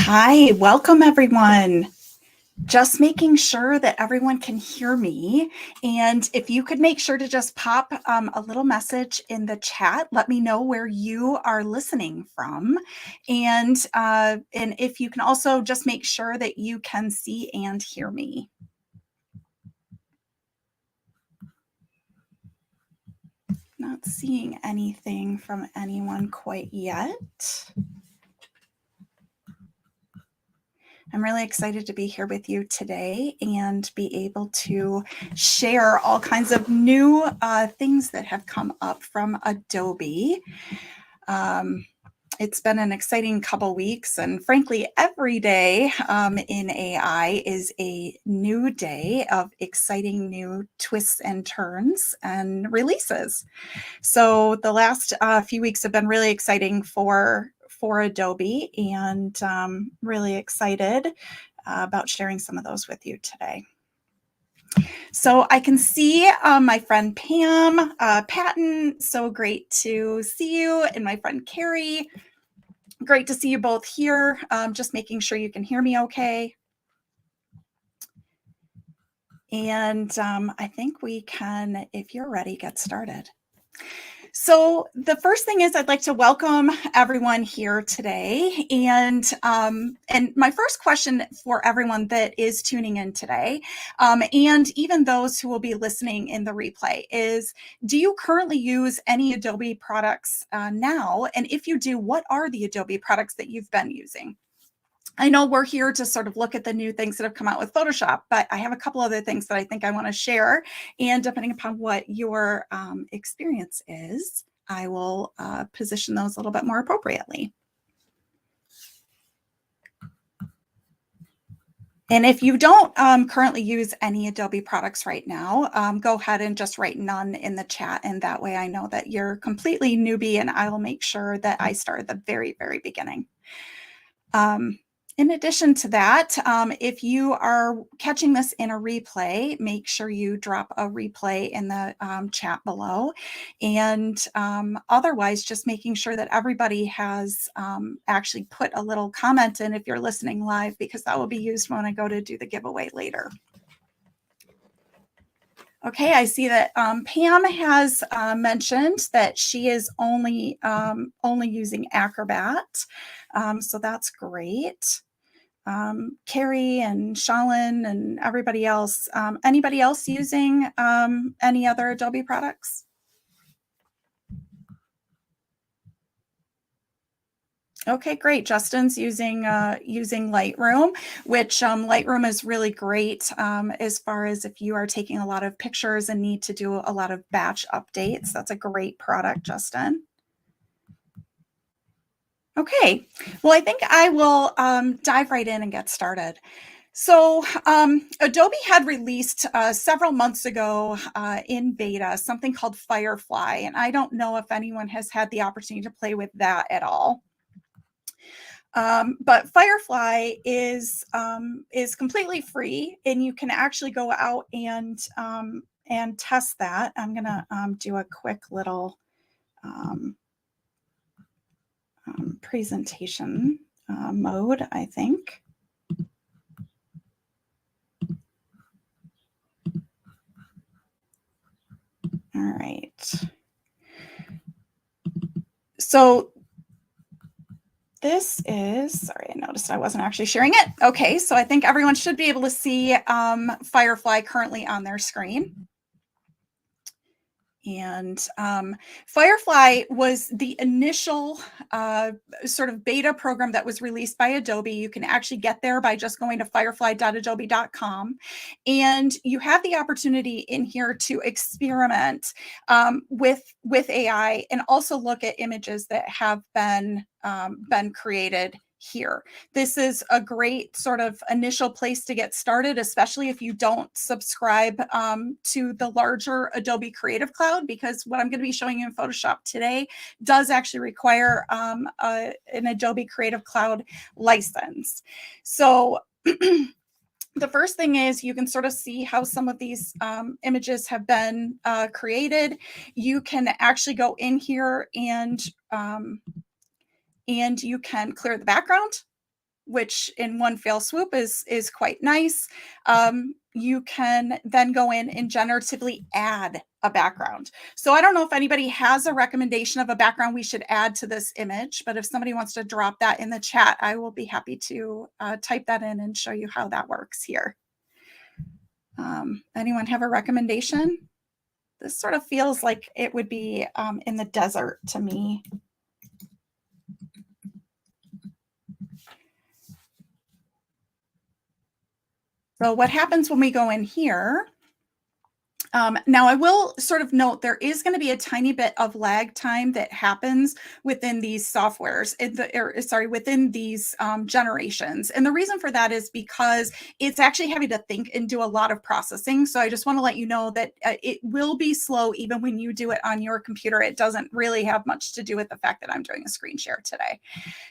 Hi, welcome everyone. Just making sure that everyone can hear me. And if you could make sure to just pop a little message in the chat, let me know where you are listening from. And if you can also just make sure that you can see and hear me. Not seeing anything from anyone quite yet. I'm really excited to be here with you today and be able to share all kinds of new things that have come up from Adobe. It's been an exciting couple weeks, and frankly, every day in AI is a new day of exciting new twists and turns and releases. So the last few weeks have been really exciting for Adobe, and really excited about sharing some of those with you today. So I can see my friend Pam Patton, so great to see you, and my friend Carrie, great to see you both here. Just making sure you can hear me okay. And I think we can, if you're ready, get started. So the first thing is I'd like to welcome everyone here today. And my first question for everyone that is tuning in today, and even those who will be listening in the replay, is do you currently use any Adobe products now? And if you do, what are the Adobe products that you've been using? I know we're here to sort of look at the new things that have come out with Photoshop, but I have a couple other things that I think I want to share. And depending upon what your experience is, I will position those a little bit more appropriately. And if you don't currently use any Adobe products right now, go ahead and just write none in the chat. And that way I know that you're completely newbie, and I will make sure that I start at the very, very beginning. In addition to that, if you are catching this in a replay, make sure you drop a replay in the chat below. And otherwise, just making sure that everybody has actually put a little comment in if you're listening live, because that will be used when I go to do the giveaway later. Okay, I see that Pam has mentioned that she is only using Acrobat, so that's great. Carrie and Shalin and everybody else. Anybody else using any other Adobe products? Okay, great. Justin's using Lightroom, which Lightroom is really great as far as if you are taking a lot of pictures and need to do a lot of batch updates. That's a great product, Justin. Okay, well, I think I will dive right in and get started. So Adobe had released several months ago in beta something called Firefly, and I don't know if anyone has had the opportunity to play with that at all. But Firefly is completely free, and you can actually go out and test that. I'm gonna do a quick little presentation mode, I think. All right. So this is, sorry, I noticed I wasn't actually sharing it. Okay, so I think everyone should be able to see Firefly currently on their screen. And Firefly was the initial sort of beta program that was released by Adobe. You can actually get there by just going to firefly.adobe.com. And you have the opportunity in here to experiment with AI and also look at images that have been created here. This is a great sort of initial place to get started, especially if you don't subscribe to the larger Adobe Creative Cloud, because what I'm going to be showing you in Photoshop today does actually require an Adobe Creative Cloud license. So the first thing is you can sort of see how some of these images have been created. You can actually go in here and you can clear the background. which in one fell swoop is quite nice. You can then go in and generatively add a background. So I don't know if anybody has a recommendation of a background we should add to this image, but if somebody wants to drop that in the chat, I will be happy to type that in and show you how that works here. Anyone have a recommendation? This sort of feels like it would be in the desert to me. So what happens when we go in here? Now I will sort of note there is going to be a tiny bit of lag time that happens within these softwares, within these generations. And the reason for that is because it's actually having to think and do a lot of processing. So I just want to let you know that it will be slow even when you do it on your computer. It doesn't really have much to do with the fact that I'm doing a screen share today.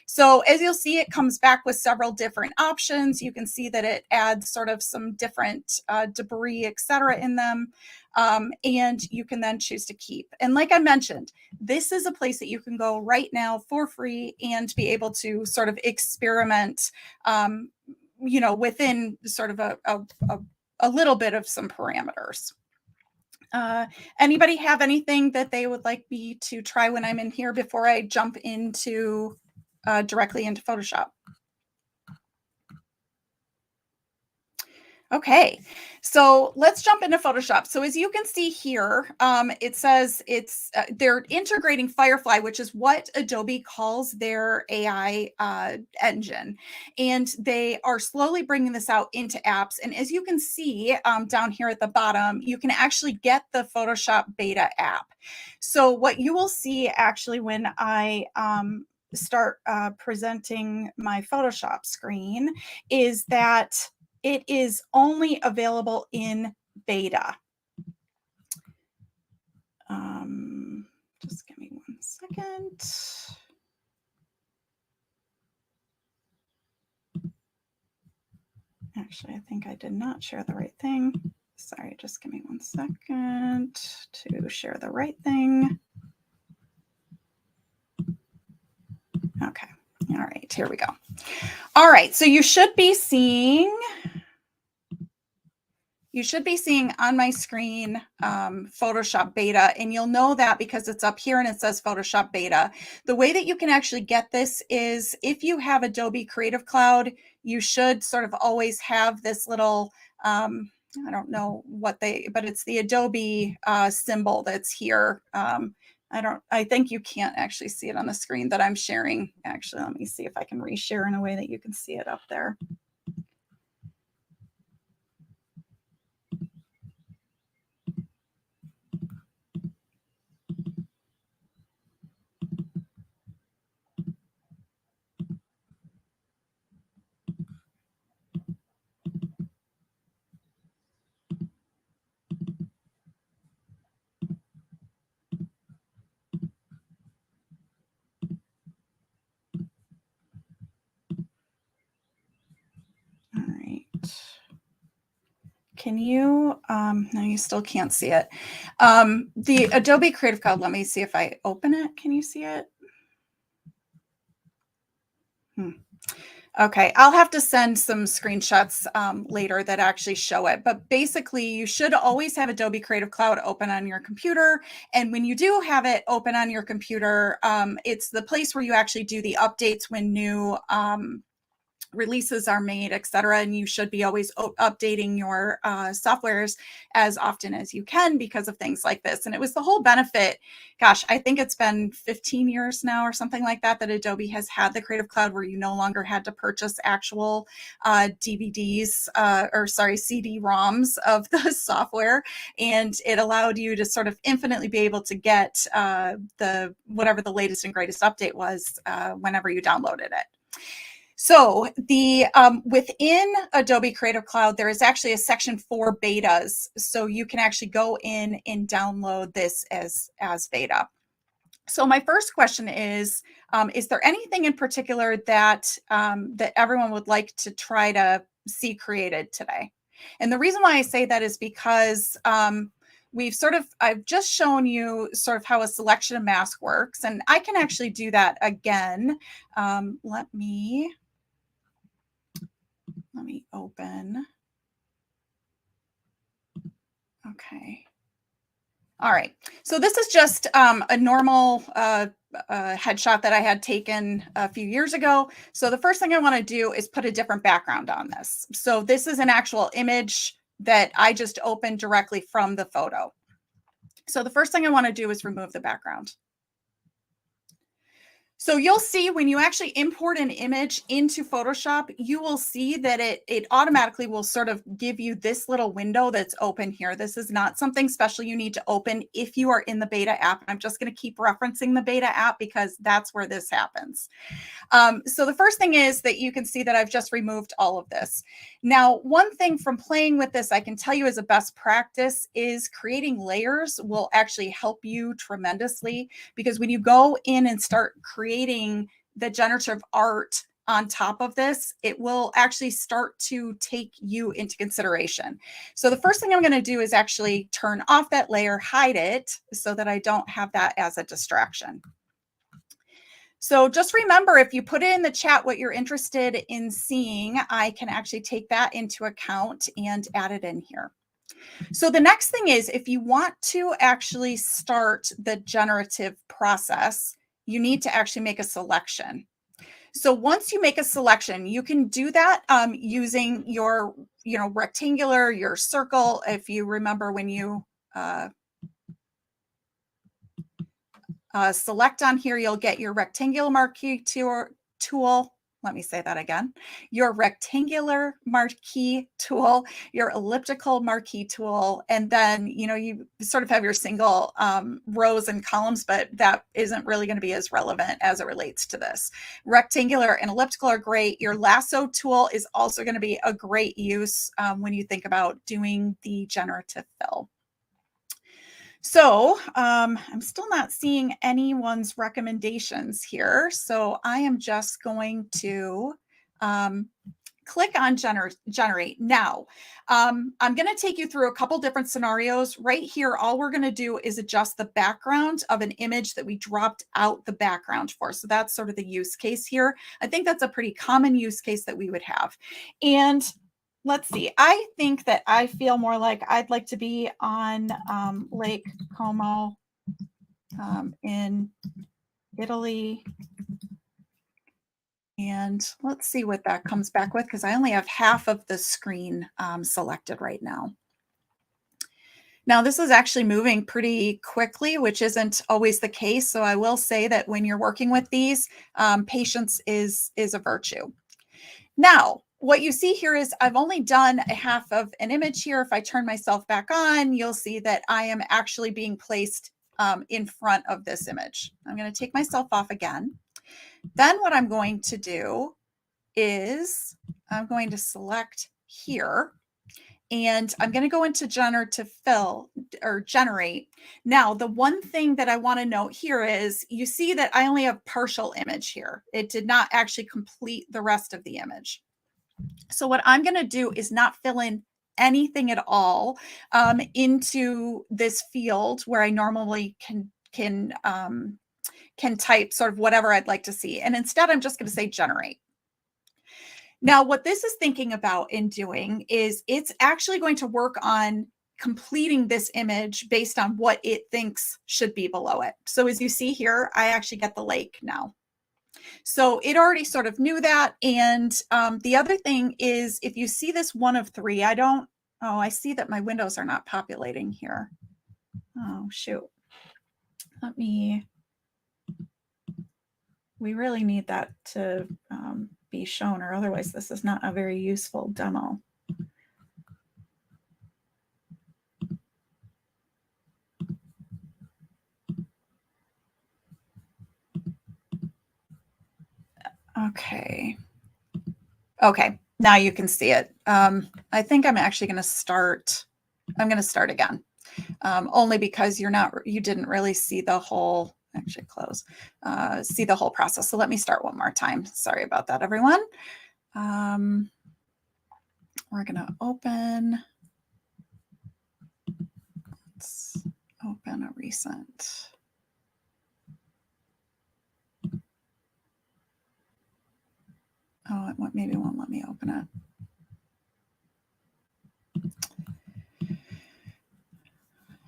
So as you'll see, it comes back with several different options. You can see that it adds sort of some different debris, etc. in them. And you can then choose to keep. And like I mentioned, this is a place that you can go right now for free and be able to sort of experiment, within sort of a little bit of some parameters. Anybody have anything that they would like me to try when I'm in here before I jump into directly into Photoshop? Okay, so let's jump into Photoshop. So as you can see here, it says they're integrating Firefly, which is what Adobe calls their AI engine. And they are slowly bringing this out into apps. And as you can see down here at the bottom, you can actually get the Photoshop beta app. So what you will see actually when I start presenting my Photoshop screen is that it is only available in beta. Just give me 1 second. Actually, I think I did not share the right thing. Sorry, just give me 1 second to share the right thing. Okay. All right, here we go. All right, so you should be seeing on my screen Photoshop beta, and you'll know that because it's up here and it says Photoshop beta. The way that you can actually get this is if you have Adobe Creative Cloud, you should sort of always have this little, I don't know what but it's the Adobe symbol that's here. I think you can't actually see it on the screen that I'm sharing. Actually, let me see if I can reshare in a way that you can see it up there. All right. Can you, no, you still can't see it. The Adobe Creative Cloud, let me see if I open it. Can you see it? Okay, I'll have to send some screenshots later that actually show it. But basically, you should always have Adobe Creative Cloud open on your computer. And when you do have it open on your computer, it's the place where you actually do the updates when new releases are made, etc. And you should be always updating your softwares as often as you can because of things like this. And it was the whole benefit. Gosh, I think it's been 15 years now or something like that Adobe has had the Creative Cloud, where you no longer had to purchase actual DVDs CD-ROMs of the software, and it allowed you to sort of infinitely be able to get whatever the latest and greatest update was whenever you downloaded it. So the within Adobe Creative Cloud, there is actually a section for betas. So you can actually go in and download this as beta. So my first question is there anything in particular that that everyone would like to try to see created today? And the reason why I say that is because I've just shown you sort of how a selection of mask works, and I can actually do that again. Let me Let me open. Okay. All right. So this is just a normal headshot that I had taken a few years ago. So the first thing I want to do is put a different background on this. So this is an actual image that I just opened directly from the photo. So the first thing I want to do is remove the background. So you'll see when you actually import an image into Photoshop, you will see that it automatically will sort of give you this little window that's open here. This is not something special you need to open if you are in the beta app. I'm just going to keep referencing the beta app because that's where this happens. So the first thing is that you can see that I've just removed all of this. Now, one thing from playing with this, I can tell you as a best practice is creating layers will actually help you tremendously, because when you go in and start creating the generative art on top of this, it will actually start to take you into consideration. So the first thing I'm going to do is actually turn off that layer, hide it so that I don't have that as a distraction. So just remember, if you put it in the chat what you're interested in seeing, I can actually take that into account and add it in here. So the next thing is, if you want to actually start the generative process, you need to actually make a selection. So once you make a selection, you can do that using your, rectangular, your circle. If you remember when you select on here, you'll get your rectangular marquee tool. Let me say that again. Your rectangular marquee tool, your elliptical marquee tool, and then, you sort of have your single rows and columns, but that isn't really going to be as relevant as it relates to this. Rectangular and elliptical are great. Your lasso tool is also going to be a great use when you think about doing the generative fill. So I'm still not seeing anyone's recommendations here. So I am just going to click on generate. Now, I'm going to take you through a couple different scenarios. Right here, all we're going to do is adjust the background of an image that we dropped out the background for. So that's sort of the use case here. I think that's a pretty common use case that we would have. And let's see, I think that I feel more like I'd like to be on Lake Como in Italy. And let's see what that comes back with, because I only have half of the screen selected right now. Now, this is actually moving pretty quickly, which isn't always the case. So I will say that when you're working with these, patience is a virtue. Now, what you see here is I've only done a half of an image here. If I turn myself back on, you'll see that I am actually being placed in front of this image. I'm going to take myself off again. Then what I'm going to do is I'm going to select here, and I'm going to go into generative fill or generate. Now, the one thing that I want to note here is you see that I only have partial image here. It did not actually complete the rest of the image. So what I'm going to do is not fill in anything at all into this field where I normally can type sort of whatever I'd like to see. And instead, I'm just going to say generate. Now, what this is thinking about in doing is it's actually going to work on completing this image based on what it thinks should be below it. So as you see here, I actually get the lake now. So it already sort of knew that. And the other thing is, if you see this one of three, I see that my windows are not populating here. Oh, shoot. We really need that to be shown, or otherwise this is not a very useful demo. Okay. Okay, now you can see it. I think I'm actually going to start. I'm going to start again, only because you didn't really see the whole. Actually, see the whole process. So let me start one more time. Sorry about that, everyone. We're going to open. Let's open a recent. Oh, maybe it won't let me open it.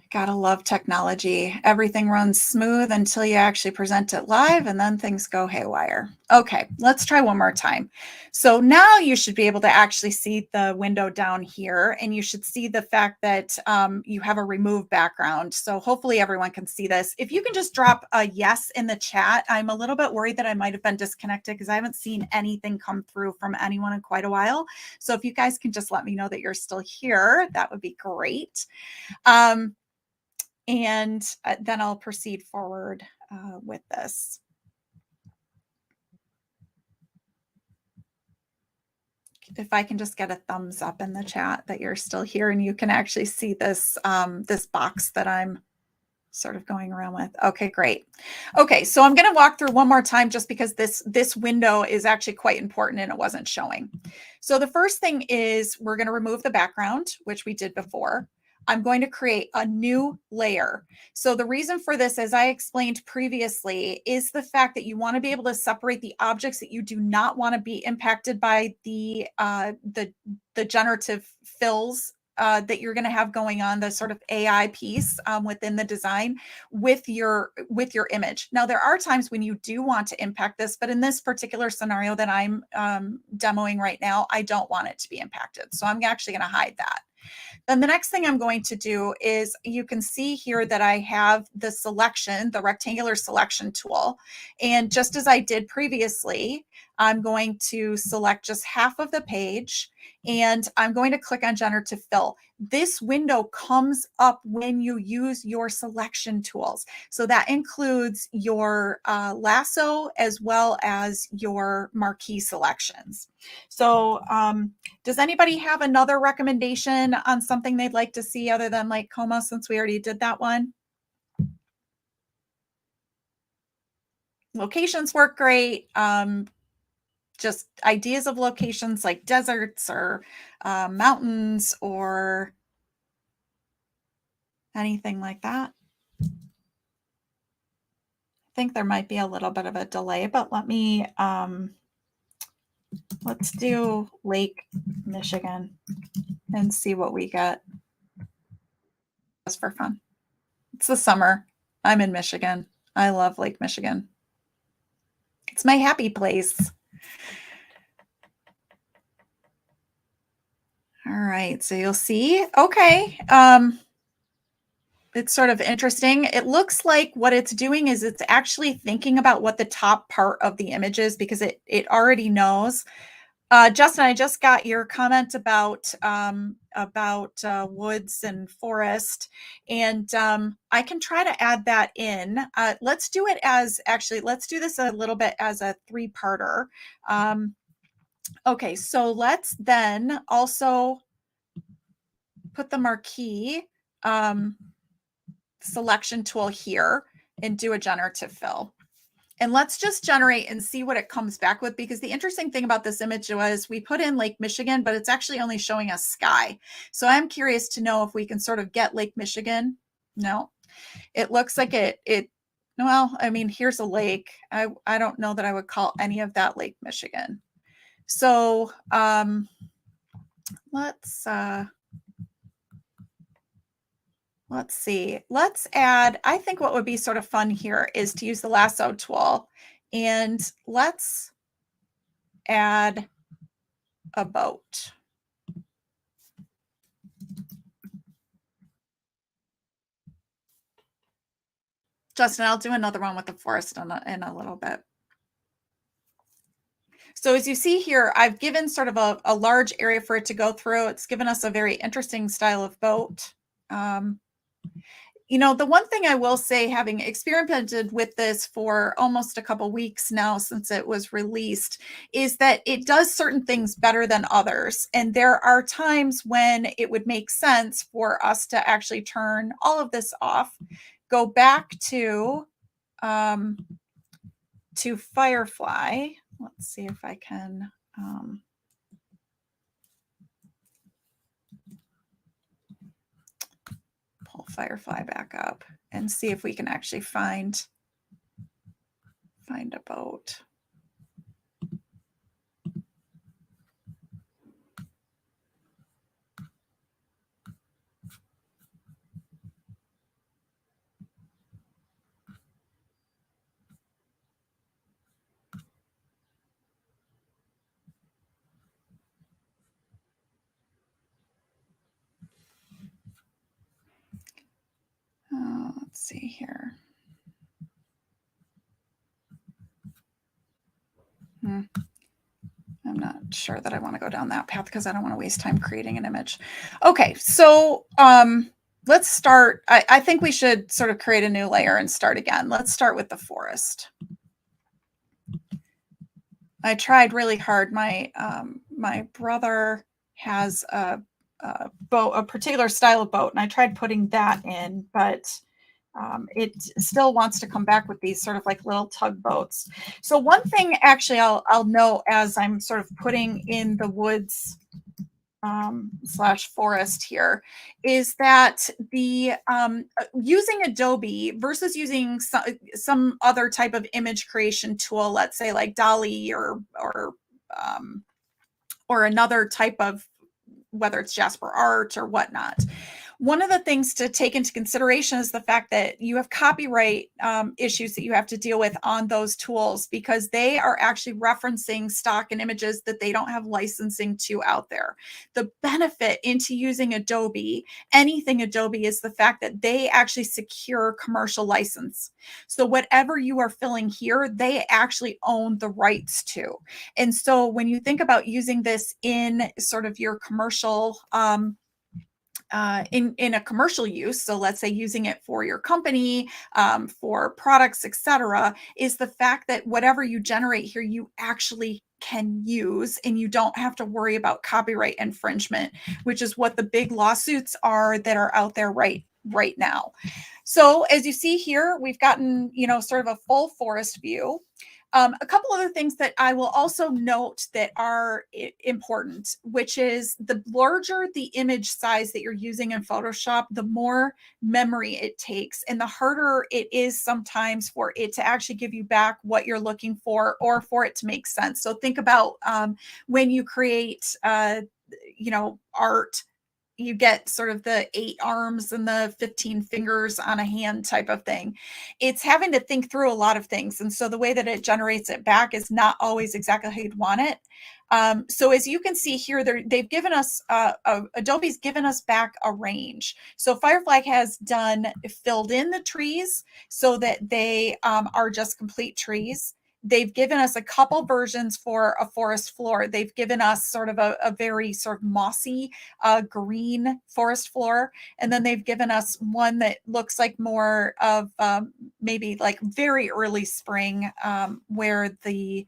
Gotta love technology. Everything runs smooth until you actually present it live, and then things go haywire. Okay, let's try one more time. So now you should be able to actually see the window down here, and you should see the fact that you have a remove background. So hopefully everyone can see this. If you can just drop a yes in the chat. I'm a little bit worried that I might have been disconnected because I haven't seen anything come through from anyone in quite a while. So if you guys can just let me know that you're still here, that would be great. And then I'll proceed forward with this. If I can just get a thumbs up in the chat that you're still here and you can actually see this, this box that I'm sort of going around with. Okay, great. Okay, so I'm going to walk through one more time just because this window is actually quite important and it wasn't showing. So the first thing is we're going to remove the background, which we did before. I'm going to create a new layer. So the reason for this, as I explained previously, is the fact that you want to be able to separate the objects that you do not want to be impacted by the generative fills that you're going to have going on, the sort of AI piece within the design with your image. Now, there are times when you do want to impact this, but in this particular scenario that I'm demoing right now, I don't want it to be impacted. So I'm actually going to hide that. Then the next thing I'm going to do is you can see here that I have the selection, the rectangular selection tool. And just as I did previously, I'm going to select just half of the page and I'm going to click on generative fill. This window comes up when you use your selection tools. So that includes your lasso as well as your marquee selections. So does anybody have another recommendation on something they'd like to see other than like Coma, since we already did that one? Locations work great. Just ideas of locations like deserts or mountains or anything like that. I think there might be a little bit of a delay, but let me, let's do Lake Michigan and see what we get just for fun. It's the summer. I'm in Michigan. I love Lake Michigan. It's my happy place. All right, so you'll see, okay. It's sort of interesting. It looks like what it's doing is it's actually thinking about what the top part of the image is because it already knows. Justin, I just got your comment about woods and forest, and I can try to add that in. Let's do it as, actually, let's do this a little bit as a three-parter. Okay, so let's then also put the marquee selection tool here and do a generative fill. And let's just generate and see what it comes back with, because the interesting thing about this image was we put in Lake Michigan, but it's actually only showing us sky. So I'm curious to know if we can sort of get Lake Michigan. No, it looks like well, I mean, here's a lake. I don't know that I would call any of that Lake Michigan. So let's see. Let's add, I think what would be sort of fun here is to use the lasso tool, and let's add a boat. Justin, I'll do another one with the forest in a little bit. So as you see here, I've given sort of a large area for it to go through. It's given us a very interesting style of boat. You know, the one thing I will say, having experimented with this for almost a couple weeks now since it was released, is that it does certain things better than others. And there are times when it would make sense for us to actually turn all of this off, go back to Firefly. Let's see if I can pull Firefly back up and see if we can actually find a boat. see here. I'm not sure that I want to go down that path because I don't want to waste time creating an image. Okay, so let's start. I think we should sort of create a new layer and start again. Let's start with the forest. I tried really hard. My brother has a boat, a particular style of boat, and I tried putting that in, but it still wants to come back with these sort of like little tugboats. So one thing actually I'll note as I'm sort of putting in the woods slash forest here is that the using Adobe versus using some other type of image creation tool, let's say like Dolly or another type of, whether it's Jasper Art or whatnot. One of the things to take into consideration is the fact that you have copyright issues that you have to deal with on those tools because they are actually referencing stock and images that they don't have licensing to out there. The benefit into using Adobe, anything Adobe, is the fact that they actually secure commercial license. So whatever you are filling here, they actually own the rights to. And so when you think about using this in sort of your commercial in a commercial use, so let's say using it for your company, for products, etc., is the fact that whatever you generate here, you actually can use, and you don't have to worry about copyright infringement, which is what the big lawsuits are that are out there right now. So as you see here, we've gotten, sort of a full forest view. A couple other things that I will also note that are important, which is the larger the image size that you're using in Photoshop, the more memory it takes and the harder it is sometimes for it to actually give you back what you're looking for or for it to make sense. So think about when you create, art, you get sort of the 8 arms and the 15 fingers on a hand type of thing. It's having to think through a lot of things. And so the way that it generates it back is not always exactly how you'd want it. So as you can see here, they've given us, Adobe's given us back a range. So Firefly has filled in the trees so that they are just complete trees. They've given us a couple versions for a forest floor. They've given us sort of a very sort of mossy green forest floor. And then they've given us one that looks like more of maybe like very early spring where the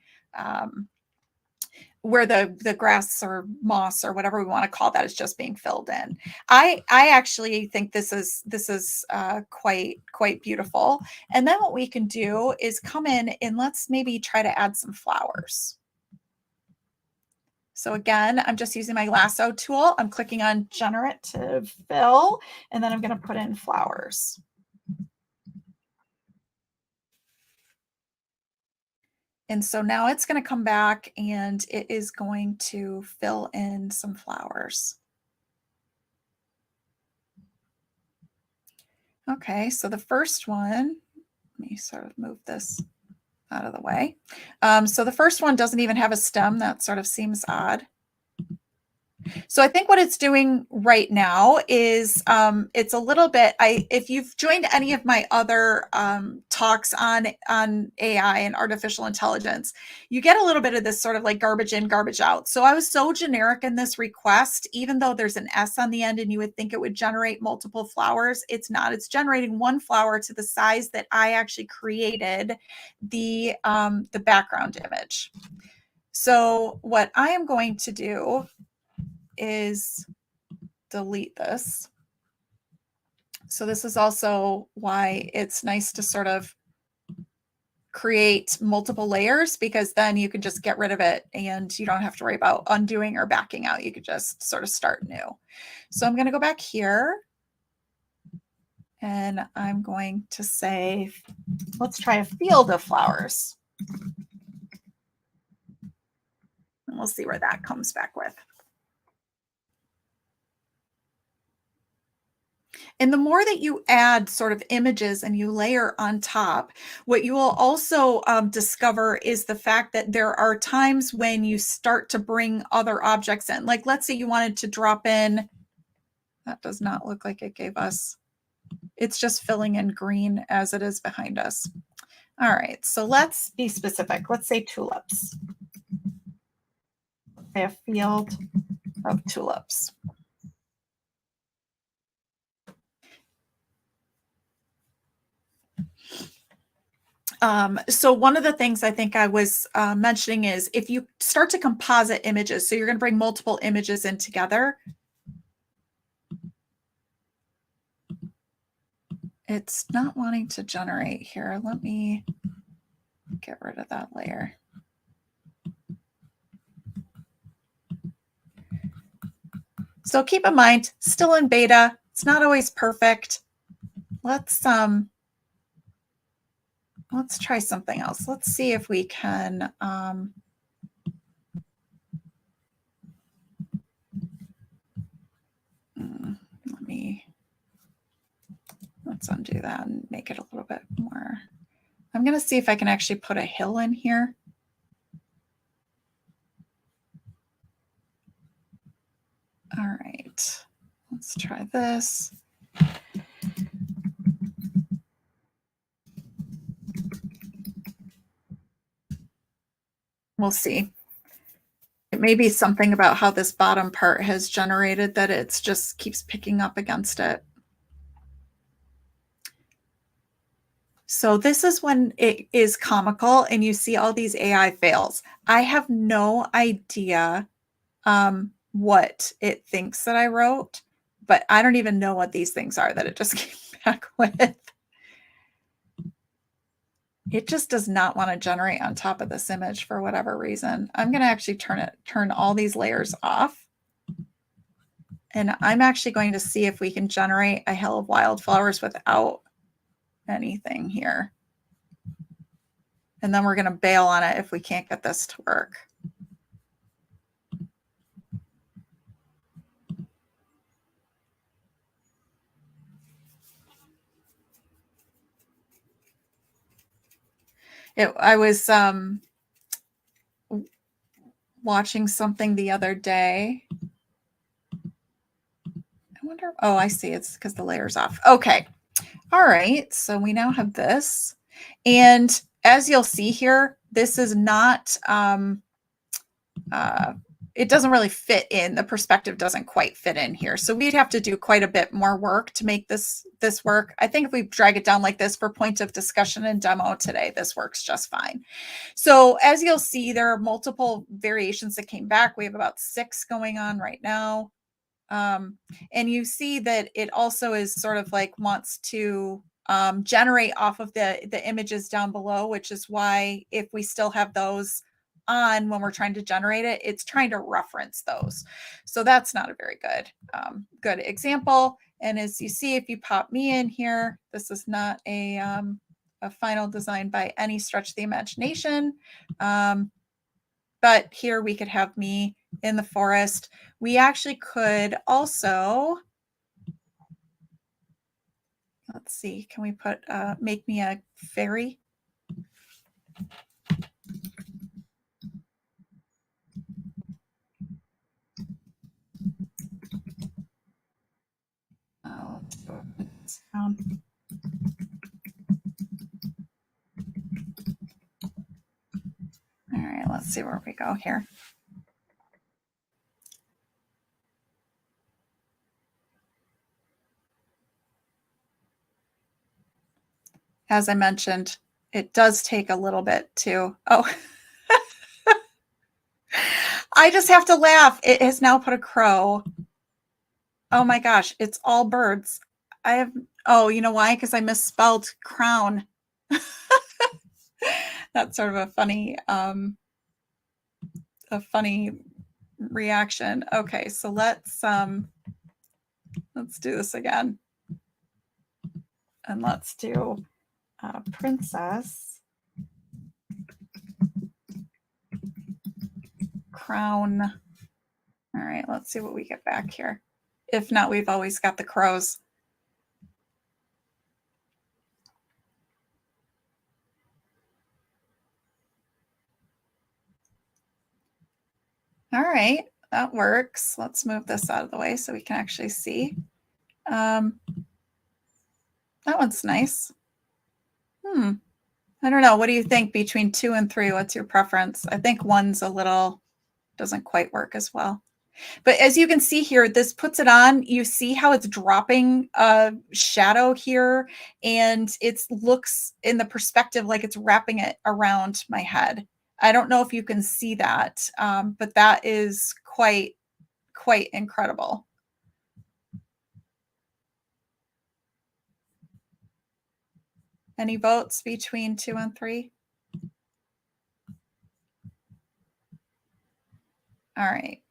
grass or moss or whatever we want to call that is just being filled in. I actually think this is quite beautiful. And then what we can do is come in and let's maybe try to add some flowers. So again, I'm just using my lasso tool. I'm clicking on generative fill, and then I'm going to put in flowers. And so now it's going to come back and it is going to fill in some flowers. Okay, so the first one, let me sort of move this out of the way. So the first one doesn't even have a stem. That sort of seems odd. So I think what it's doing right now is it's a little bit, if you've joined any of my other talks on AI and artificial intelligence, you get a little bit of this sort of like garbage in, garbage out. So I was so generic in this request, even though there's an S on the end and you would think it would generate multiple flowers. It's not. It's generating one flower to the size that I actually created the background image. So what I am going to do is delete this. So this is also why it's nice to sort of create multiple layers, because then you can just get rid of it and you don't have to worry about undoing or backing out. You could just sort of start new. So I'm going to go back here and I'm going to say, let's try a field of flowers. And we'll see where that comes back with. And the more that you add sort of images and you layer on top, what you will also discover is the fact that there are times when you start to bring other objects in. Like let's say you wanted to drop in, that does not look like it gave us, It's just filling in green as it is behind us. All right, so let's be specific. Let's say tulips. A field of tulips. So one of the things I think I was mentioning is if you start to composite images, so you're going to bring multiple images in together. It's not wanting to generate here. Let me get rid of that layer. So keep in mind, still in beta. It's not always perfect. Let's try something else. Let's see if we can let's undo that and make it a little bit more. I'm going to see if I can actually put a hill in here. All right, let's try this. We'll see. It may be something about how this bottom part has generated that it just keeps picking up against it. So this is when it is comical and you see all these AI fails. I have no idea what it thinks that I wrote, but I don't even know what these things are that it just came back with. It just does not want to generate on top of this image for whatever reason. I'm going to actually turn all these layers off. And I'm actually going to see if we can generate a hill of wildflowers without anything here. And then we're going to bail on it if we can't get this to work. I was watching something the other day. I wonder, oh, I see. It's because the layer's off. Okay. All right. So we now have this. And as you'll see here, this is not, it doesn't really fit in. The perspective doesn't quite fit in here. So we'd have to do quite a bit more work to make this work. I think if we drag it down like this for point of discussion and demo today, this works just fine. So as you'll see, there are multiple variations that came back. We have about 6 going on right now. And you see that it also is sort of like wants to generate off of the images down below, which is why if we still have those on when we're trying to generate it, it's trying to reference those. So that's not a very good example. And as you see, if you pop me in here, this is not a final design by any stretch of the imagination. But here we could have me in the forest. We actually could also, let's see, can we put, make me a fairy? Oh, let's go down. All right, let's see where we go here. As I mentioned, it does take a little bit to, oh, I just have to laugh. It has now put a crow. Oh my gosh, it's all birds. I have, oh, you know why? Because I misspelled crown. That's sort of a funny reaction. Okay, so let's do this again. And let's do princess crown. All right, let's see what we get back here. If not, we've always got the crows. All right, that works. Let's move this out of the way so we can actually see. That one's nice. Hmm. I don't know. What do you think between 2 and 3? What's your preference? I think 1's a little doesn't quite work as well. But as you can see here, this puts it on. You see how it's dropping a shadow here, and it looks in the perspective like it's wrapping it around my head. I don't know if you can see that, but that is quite incredible. Any votes between 2 and 3? All right.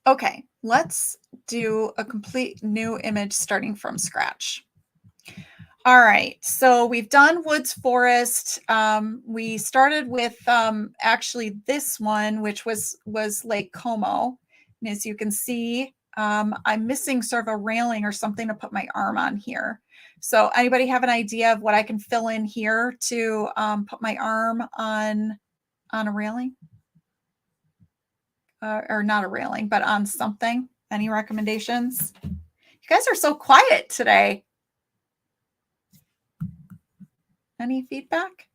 Okay, let's do a complete new image starting from scratch. All right, so we've done woods, forest. We started with actually this one, which was Lake Como. And as you can see, I'm missing sort of a railing or something to put my arm on here. So anybody have an idea of what I can fill in here to put my arm on a railing? Or not a railing, but on something? Any recommendations? You guys are so quiet today. Any feedback?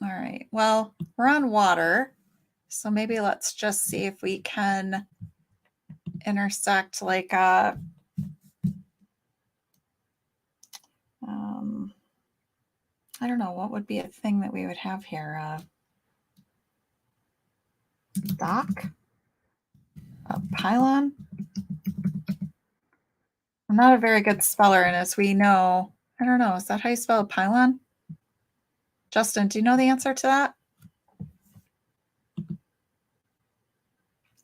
All right, well, we're on water, so maybe let's just see if we can intersect like a, I don't know, what would be a thing that we would have here? Dock? A pylon? I'm not a very good speller, and as we know, I don't know, is that how you spell a pylon? Justin, do you know the answer to that?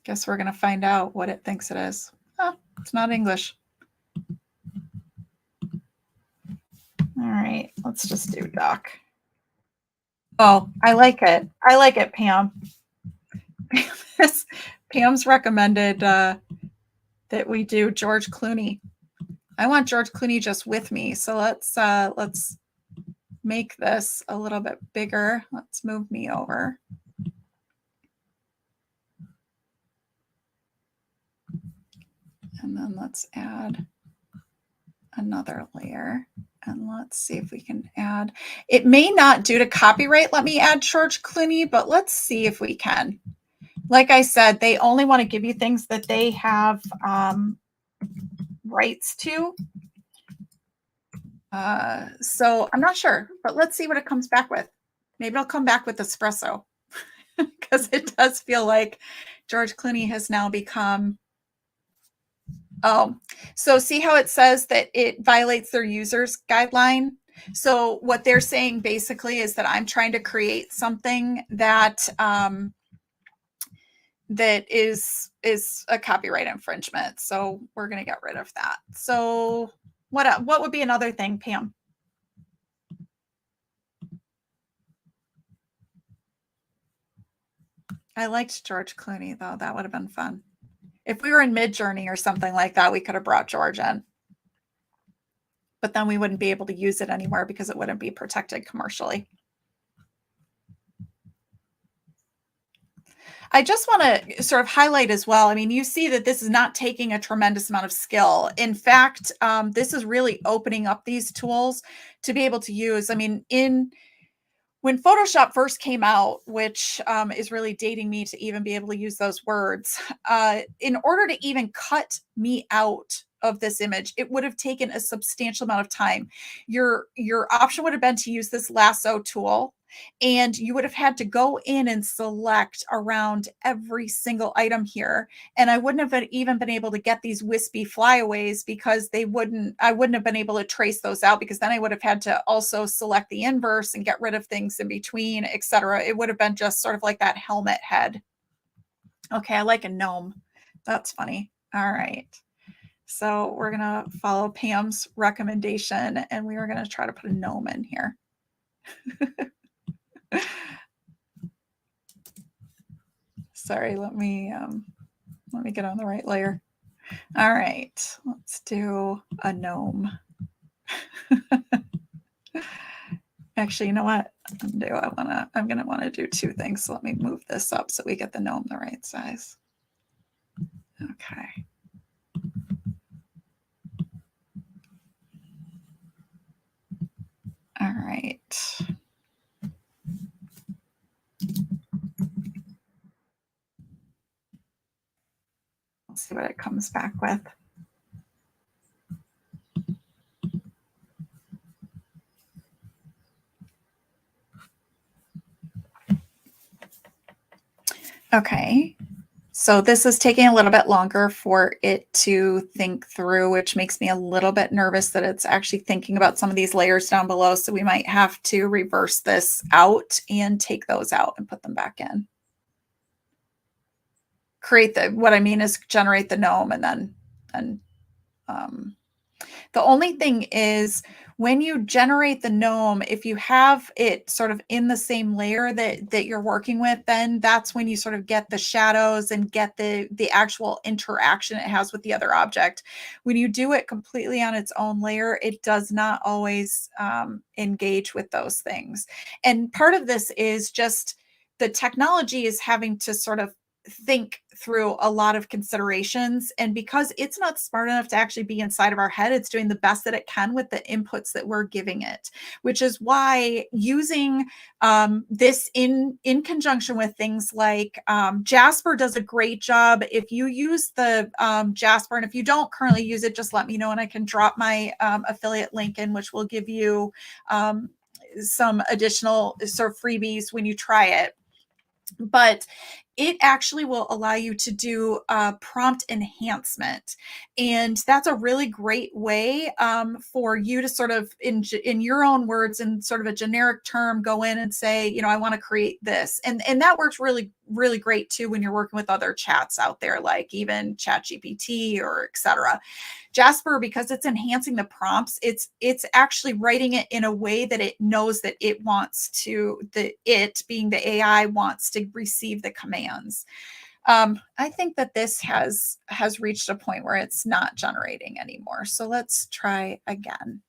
Guess we're going to find out what it thinks it is. Oh, it's not English. All right, let's just do dock. Oh, I like it. I like it, Pam. Pam's recommended that we do George Clooney. I want George Clooney just with me. So let's make this a little bit bigger. Let's move me over. And then let's add another layer. And let's see if we can add, it may not due to copyright, let me add George Clooney, but let's see if we can. Like I said, they only want to give you things that they have rights to. So I'm not sure, but let's see what it comes back with. Maybe I'll come back with espresso because it does feel like George Clooney has now become. Oh, so see how it says that it violates their users guideline? So what they're saying basically is that I'm trying to create something that that is a copyright infringement. So we're going to get rid of that. So what would be another thing, Pam? I liked George Clooney, though. That would have been fun. If we were in Midjourney or something like that, we could have brought George in. But then we wouldn't be able to use it anywhere because it wouldn't be protected commercially. I just want to sort of highlight as well. I mean, you see that this is not taking a tremendous amount of skill. In fact, this is really opening up these tools to be able to use. I mean, when Photoshop first came out, which is really dating me to even be able to use those words, in order to even cut me out of this image, it would have taken a substantial amount of time. Your option would have been to use this lasso tool, and you would have had to go in and select around every single item here. And I wouldn't have even been able to get these wispy flyaways because I wouldn't have been able to trace those out, because then I would have had to also select the inverse and get rid of things in between, etc. It would have been just sort of like that helmet head. Okay, I like a gnome. That's funny. All right. So we're going to follow Pam's recommendation, and we are going to try to put a gnome in here. Sorry, let me get on the right layer. All right, let's do a gnome. Actually, you know what? I'm gonna want to do two things. So let me move this up so we get the gnome the right size. Okay. All right. Let's see what it comes back with. Okay. So this is taking a little bit longer for it to think through, which makes me a little bit nervous that it's actually thinking about some of these layers down below. So we might have to reverse this out and take those out and put them back in. What I mean is generate the gnome and the only thing is when you generate the gnome, if you have it sort of in the same layer that you're working with, then that's when you sort of get the shadows and get the actual interaction it has with the other object. When you do it completely on its own layer, it does not always engage with those things. And part of this is just the technology is having to sort of think through a lot of considerations. And because it's not smart enough to actually be inside of our head, it's doing the best that it can with the inputs that we're giving it, which is why using this in conjunction with things like Jasper does a great job. If you use the Jasper, and if you don't currently use it, just let me know and I can drop my affiliate link in, which will give you some additional sort of freebies when you try it. But it actually will allow you to do prompt enhancement. And that's a really great way for you to sort of, in your own words, in sort of a generic term, go in and say, you know, I want to create this. And that works really, really great too when you're working with other chats out there, like even ChatGPT or et cetera. Jasper, because it's enhancing the prompts, it's actually writing it in a way that it knows that it wants to, it being the AI wants to receive the commands. I think that this has reached a point where it's not generating anymore. So let's try again.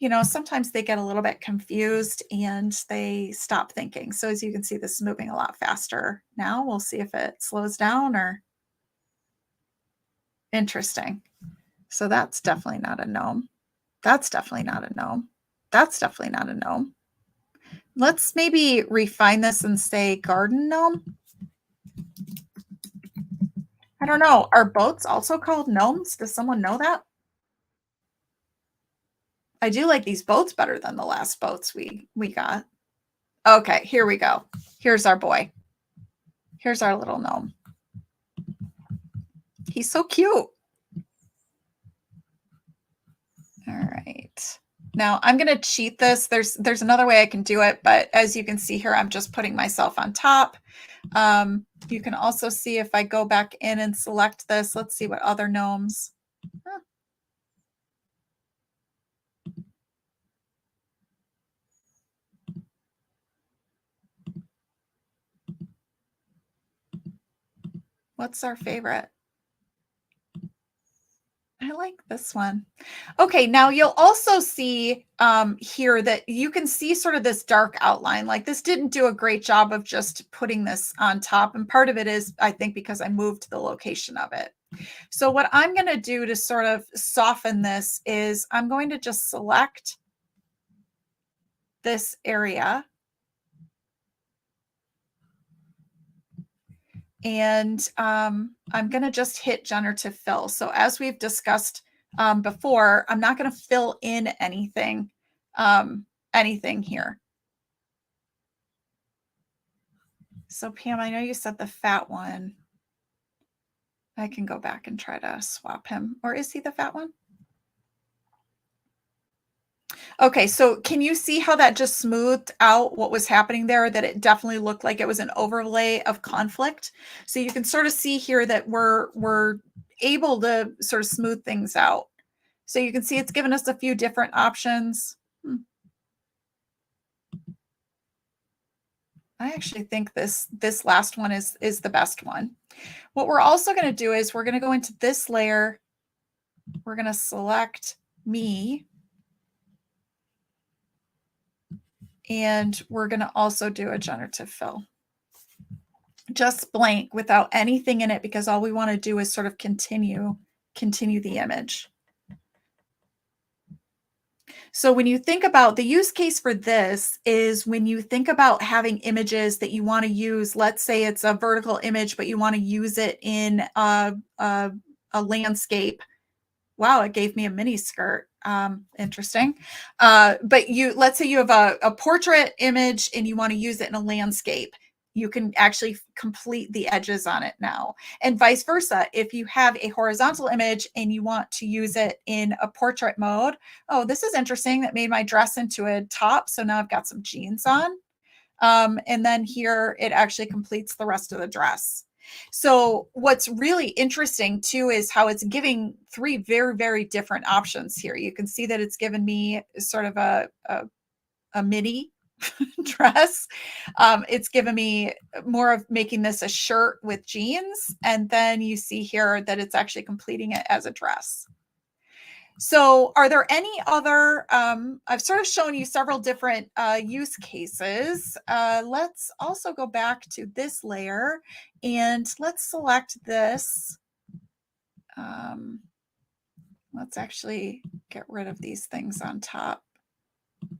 You know, sometimes they get a little bit confused and they stop thinking. So as you can see, this is moving a lot faster now. We'll see if it slows down or interesting. So that's definitely not a gnome. That's definitely not a gnome. That's definitely not a gnome. Let's maybe refine this and say garden gnome. I don't know. Are boats also called gnomes? Does someone know that? I do like these boats better than the last boats we got. Okay, here we go. Here's our boy. Here's our little gnome. He's so cute. All right. Now I'm going to cheat this. There's another way I can do it, but as you can see here, I'm just putting myself on top. You can also see if I go back in and select this, let's see what other gnomes. Huh. What's our favorite? I like this one. Okay, now you'll also see here that you can see sort of this dark outline. Like this didn't do a great job of just putting this on top. And part of it is, I think, because I moved the location of it. So what I'm going to do to sort of soften this is I'm going to just select this area. And I'm going to just hit generative fill. So as we've discussed before, I'm not going to fill in anything here. So Pam, I know you said the fat one. I can go back and try to swap him. Or is he the fat one? Okay, so can you see how that just smoothed out what was happening there? That it definitely looked like it was an overlay of conflict. So you can sort of see here that we're able to sort of smooth things out. So you can see it's given us a few different options. I actually think this last one is the best one. What we're also going to do is we're going to go into this layer. We're going to select me. And we're going to also do a generative fill. just blank without anything in it, because all we want to do is sort of continue the image. So when you think about the use case for this is when you think about having images that you want to use, let's say it's a vertical image, but you want to use it in a landscape. Wow, it gave me a mini skirt. Interesting. But let's say you have a portrait image and you want to use it in a landscape. You can actually complete the edges on it now. And vice versa. If you have a horizontal image and you want to use it in a portrait mode, oh, this is interesting. That made my dress into a top. So now I've got some jeans on. And then here it actually completes the rest of the dress. So what's really interesting too is how it's giving three very, very different options here. You can see that it's given me sort of a mini dress. It's given me more of making this a shirt with jeans. And then you see here that it's actually completing it as a dress. So are there any other, I've sort of shown you several different use cases. Let's also go back to this layer and let's select this. Let's actually get rid of these things on top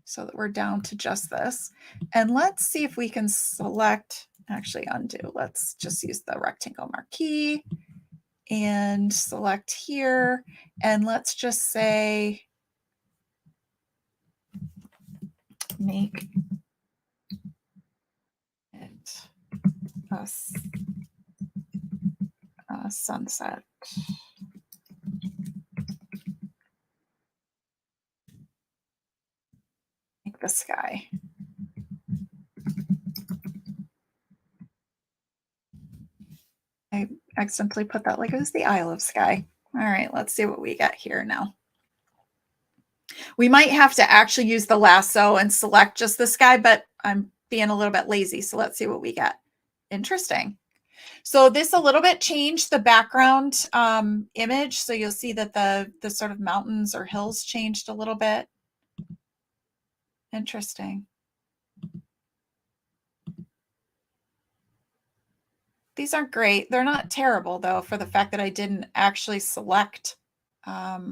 so that we're down to just this. And let's see if we can select, actually undo. Let's just use the rectangle marquee and select here. And let's just say, make it a sunset. Make the sky. I accidentally put that like it was the Isle of Skye. All right, let's see what we got here now. We might have to actually use the lasso and select just the sky, but I'm being a little bit lazy. So let's see what we get. Interesting. So this a little bit changed the background image. So you'll see that the sort of mountains or hills changed a little bit. Interesting. These aren't great. They're not terrible though, for the fact that I didn't actually select the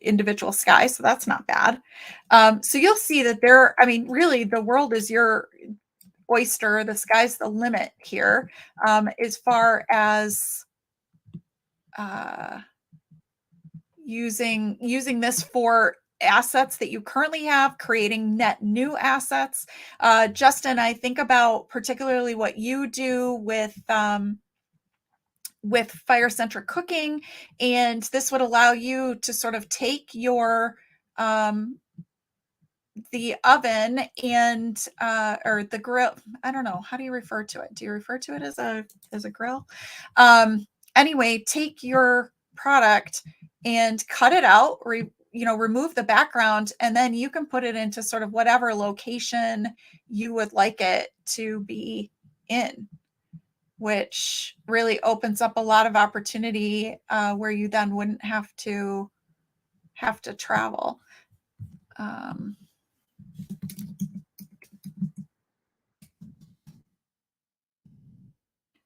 individual sky, so that's not bad. So you'll see that I mean, really the world is your oyster. The sky's the limit here, as far as using this for assets that you currently have, creating net new assets. Justin, I think about particularly what you do with fire-centric cooking, and this would allow you to sort of take your the oven and or the grill. I don't know, how do you refer to it? Do you refer to it as a grill? Anyway, take your product and cut it out, remove the background, and then you can put it into sort of whatever location you would like it to be in, which really opens up a lot of opportunity where you then wouldn't have to travel. I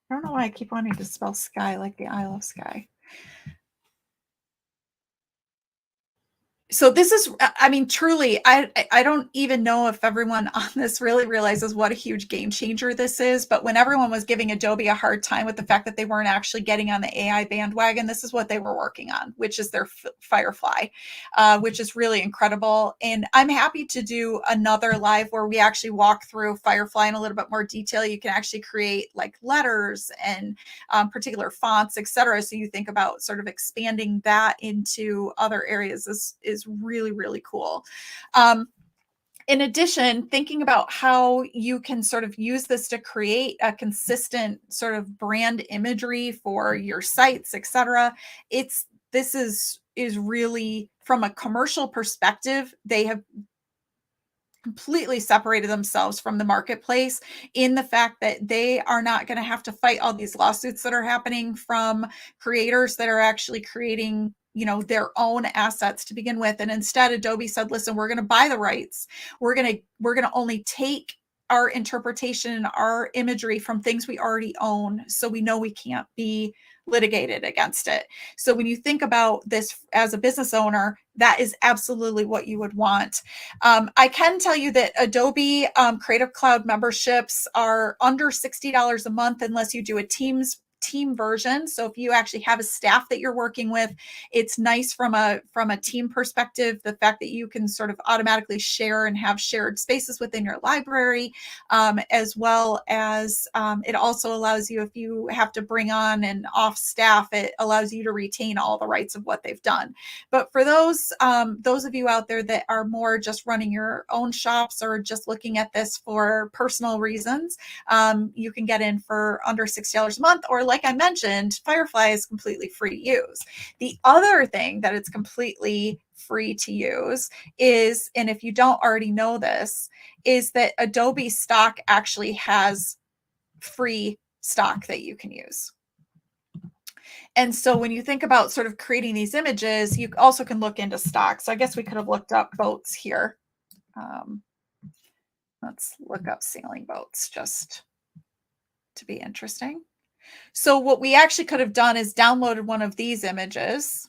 don't know why I keep wanting to spell sky like the Isle of Skye. So this is, I mean, truly, I don't even know if everyone on this really realizes what a huge game changer this is. But when everyone was giving Adobe a hard time with the fact that they weren't actually getting on the AI bandwagon, this is what they were working on, which is their Firefly, which is really incredible. And I'm happy to do another live where we actually walk through Firefly in a little bit more detail. You can actually create like letters and particular fonts, etc. So you think about sort of expanding that into other areas is really, really cool. In addition, thinking about how you can sort of use this to create a consistent sort of brand imagery for your sites, etc. This is really, from a commercial perspective, they have completely separated themselves from the marketplace in the fact that they are not going to have to fight all these lawsuits that are happening from creators that are actually creating their own assets to begin with. And instead Adobe said, listen, we're going to buy the rights. We're going to only take our interpretation and our imagery from things we already own, so we know we can't be litigated against it. So when you think about this as a business owner, that is absolutely what you would want. I can tell you that Adobe Creative Cloud memberships are under $60 a month unless you do a team version. So if you actually have a staff that you're working with, it's nice from a team perspective, the fact that you can sort of automatically share and have shared spaces within your library, as well as it also allows you, if you have to bring on and off staff, it allows you to retain all the rights of what they've done. But for those of you out there that are more just running your own shops or just looking at this for personal reasons, you can get in for under $60 a month, or like I mentioned, Firefly is completely free to use. The other thing that it's completely free to use is, and if you don't already know this, is that Adobe stock actually has free stock that you can use. And so when you think about sort of creating these images, you also can look into stock. So I guess we could have looked up boats here. Let's look up sailing boats just to be interesting. So what we actually could have done is downloaded one of these images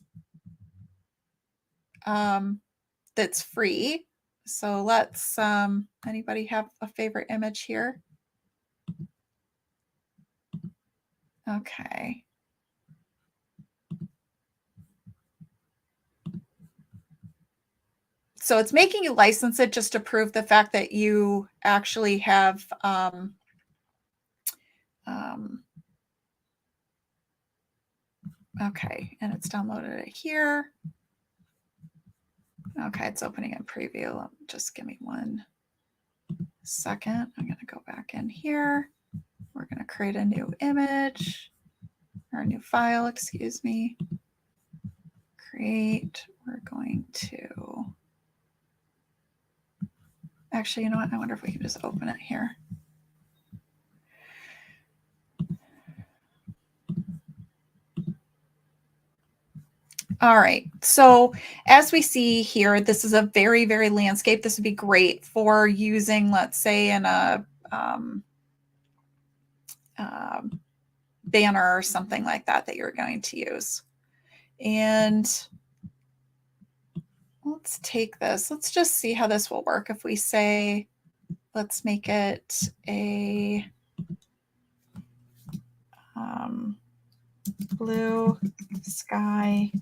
that's free. So let's, anybody have a favorite image here? Okay. So it's making you license it just to prove the fact that you actually have, okay, and it's downloaded it here. Okay, it's opening in preview. Just give me 1 second. I'm going to go back in here. We're going to create a new image, or a new file, excuse me. Create. We're going to, actually, you know what? I wonder if we can just open it here. All right, so as we see here, this is a very, very landscape. This would be great for using, let's say, in a banner or something like that that you're going to use. And let's take this. Let's just see how this will work. If we say, let's make it a blue sky,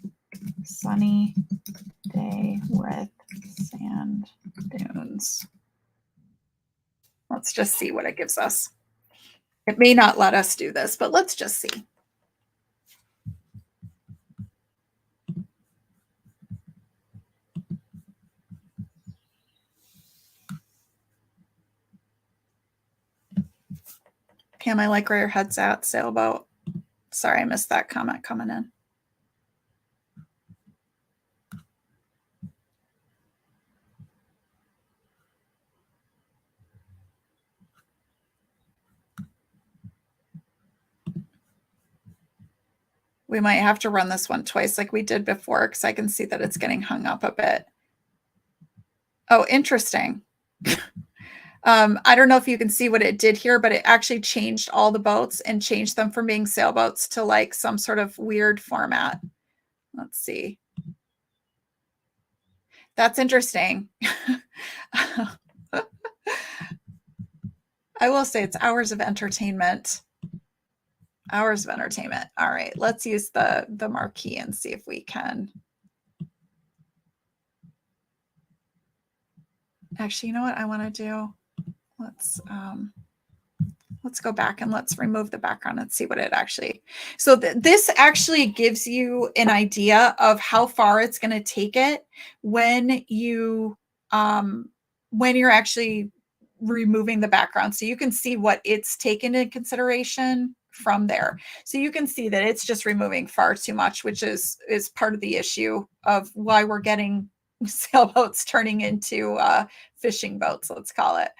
sunny day with sand dunes. Let's just see what it gives us. It may not let us do this, but let's just see. Pam, I like where your head's at, sailboat. Sorry, I missed that comment coming in. We might have to run this one twice like we did before, because I can see that it's getting hung up a bit. Oh, interesting. I don't know if you can see what it did here, but it actually changed all the boats and changed them from being sailboats to like some sort of weird format. Let's see. That's interesting. I will say it's hours of entertainment. Hours of entertainment. All right, let's use the marquee and see if we can. Actually, you know what I want to do? Let's go back and let's remove the background and see what it actually. So this actually gives you an idea of how far it's going to take it when you're actually removing the background. So you can see what it's taken into consideration from there. So you can see that it's just removing far too much, which is part of the issue of why we're getting sailboats turning into fishing boats, let's call it.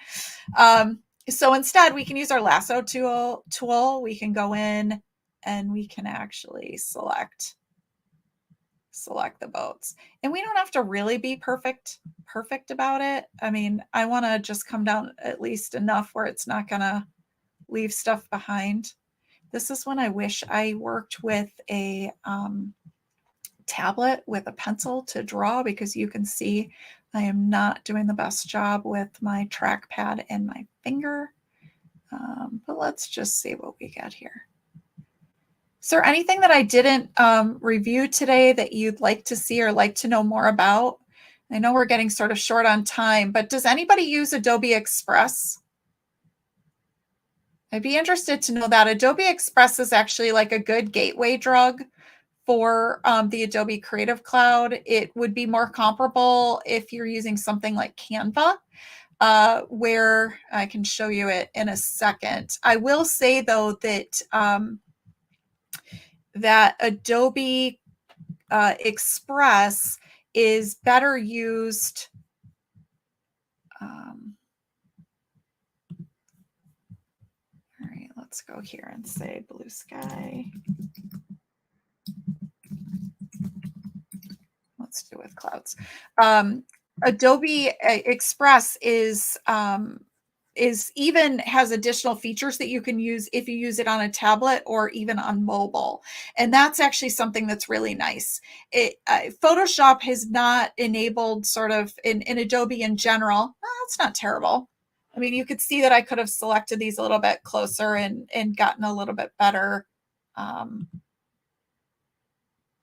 So instead, we can use our lasso tool. We can go in and we can actually select select the boats. And we don't have to really be perfect about it. I mean, I want to just come down at least enough where it's not going to leave stuff behind. This is when I wish I worked with a tablet with a pencil to draw, because you can see I am not doing the best job with my trackpad and my finger. But let's just see what we get here. Is there anything that I didn't review today that you'd like to see or like to know more about? I know we're getting sort of short on time, but does anybody use Adobe Express? I'd be interested to know that. Adobe Express is actually like a good gateway drug for the Adobe Creative Cloud. It would be more comparable if you're using something like Canva, where I can show you it in a second. I will say, though, that that Adobe Express is better used. All right, let's go here and say blue sky. Let's do with clouds. Adobe Express is even has additional features that you can use if you use it on a tablet or even on mobile. And that's actually something that's really nice. Photoshop has not enabled sort of in Adobe in general. It's not terrible. I mean, you could see that I could have selected these a little bit closer and gotten a little bit better. But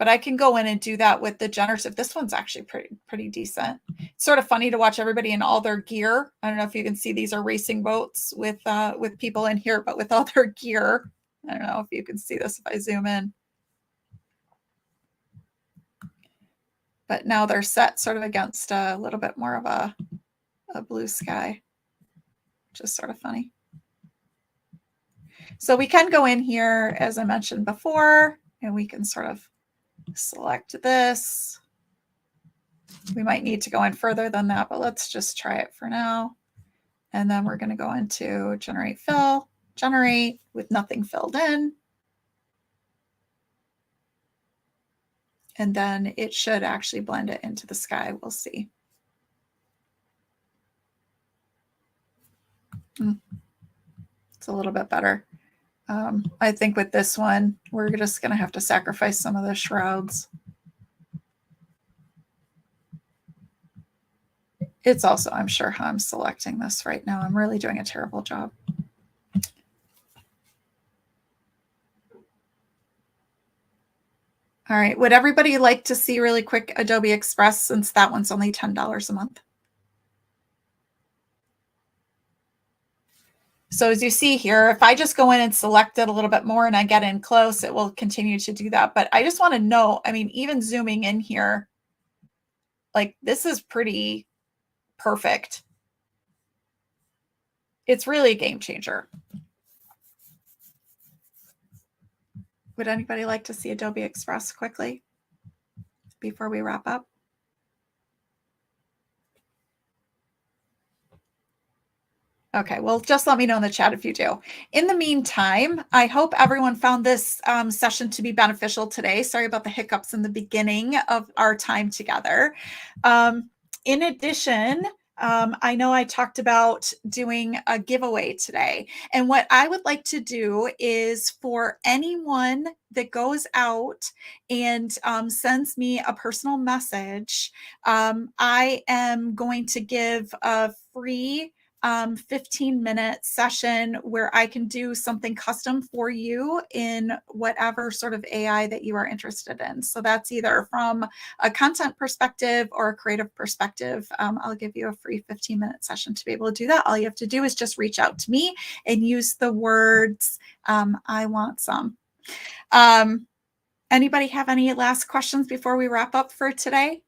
I can go in and do that with the generative. This one's actually pretty decent. It's sort of funny to watch everybody in all their gear. I don't know if you can see, these are racing boats with people in here, but with all their gear. I don't know if you can see this if I zoom in. But now they're set sort of against a little bit more of a blue sky, which is sort of funny. So we can go in here, as I mentioned before, and we can sort of select this. We might need to go in further than that, but let's just try it for now. And then we're going to go into generate fill, generate with nothing filled in. And then it should actually blend it into the sky. We'll see. It's a little bit better. I think with this one, we're just going to have to sacrifice some of the shrouds. It's also, I'm sure, how I'm selecting this right now. I'm really doing a terrible job. All right. Would everybody like to see really quick Adobe Express, since that one's only $10 a month? So as you see here, if I just go in and select it a little bit more and I get in close, it will continue to do that. But I just want to know, I mean, even zooming in here, like this is pretty perfect. It's really a game changer. Would anybody like to see Adobe Express quickly before we wrap up? Okay, well, just let me know in the chat if you do. In the meantime, I hope everyone found this session to be beneficial today. Sorry about the hiccups in the beginning of our time together. In addition, I know I talked about doing a giveaway today. And what I would like to do is, for anyone that goes out and sends me a personal message, I am going to give a free 15-minute session where I can do something custom for you in whatever sort of AI that you are interested in. So that's either from a content perspective or a creative perspective. I'll give you a free 15-minute session to be able to do that. All you have to do is just reach out to me and use the words, I want some. Anybody have any last questions before we wrap up for today?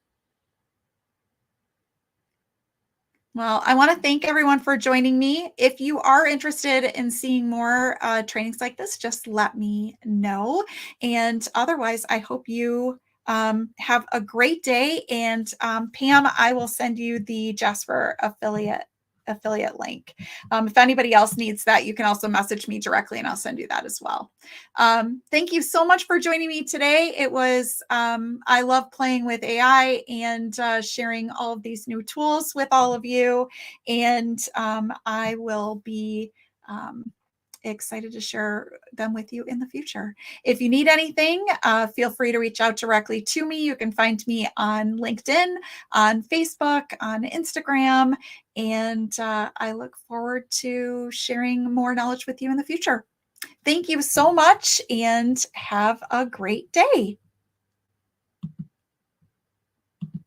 Well, I want to thank everyone for joining me. If you are interested in seeing more trainings like this, just let me know. And otherwise, I hope you have a great day. And Pam, I will send you the Jasper affiliate affiliate link. If anybody else needs that, you can also message me directly and I'll send you that as well. Thank you so much for joining me today. It was, I love playing with AI and sharing all of these new tools with all of you. And I will be excited to share them with you in the future. If you need anything, feel free to reach out directly to me. You can find me on LinkedIn, on Facebook, on Instagram, and I look forward to sharing more knowledge with you in the future. Thank you so much and have a great day.